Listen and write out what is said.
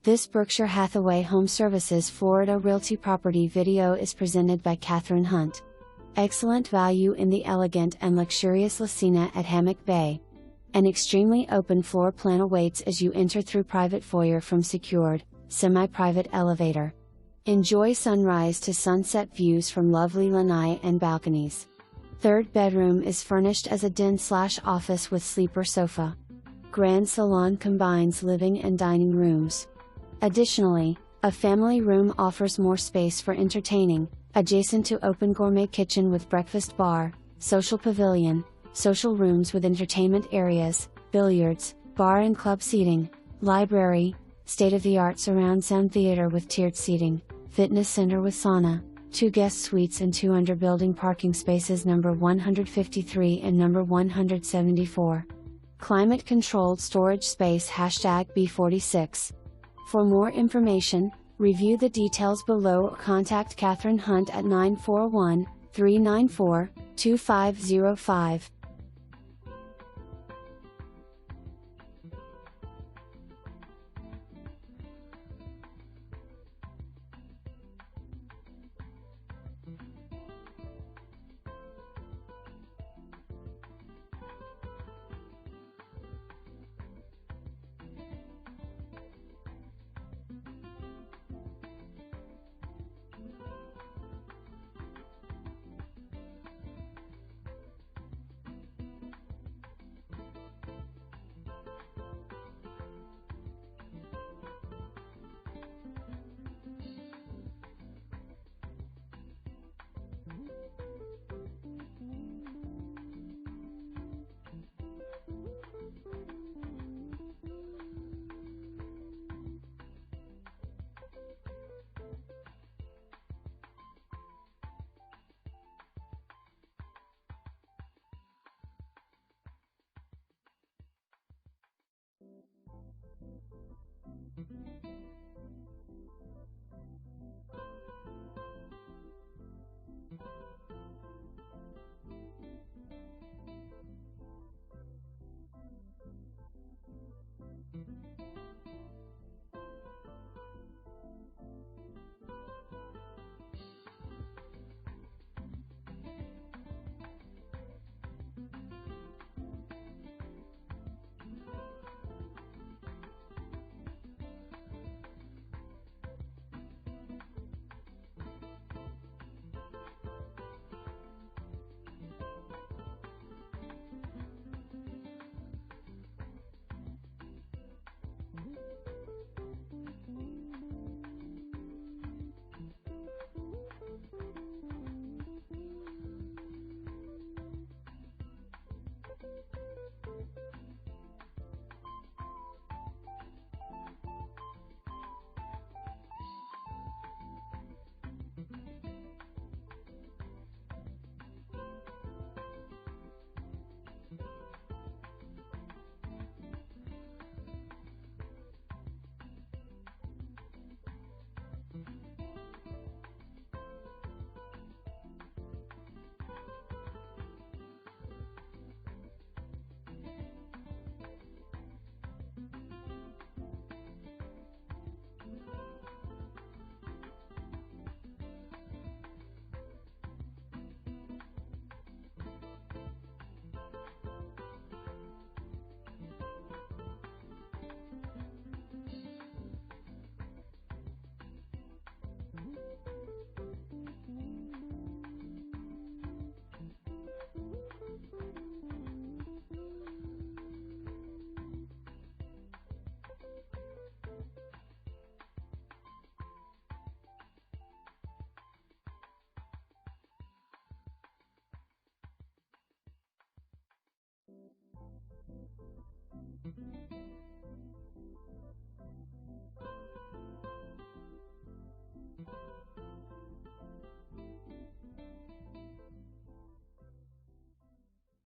This Berkshire Hathaway HomeServices Florida Realty property video is presented by Catherine Hunt. Excellent value in the elegant and luxurious Lesina at Hammock Bay. An extremely open floor plan awaits as you enter through private foyer from secured, semi-private elevator. Enjoy sunrise to sunset views from lovely lanai and balconies. Third bedroom is furnished as a den/office with sleeper sofa. Grand salon combines living and dining rooms. Additionally, a family room offers more space for entertaining, adjacent to open gourmet kitchen with breakfast bar, social pavilion, social rooms with entertainment areas, billiards, bar and club seating, library, state-of-the-art surround sound theater with tiered seating, fitness center with sauna, 2 guest suites and 2 under-building parking spaces number 153 and number 174. Climate-controlled storage space #B46. For more information, review the details below or contact Catherine Hunt at 941-394-2505.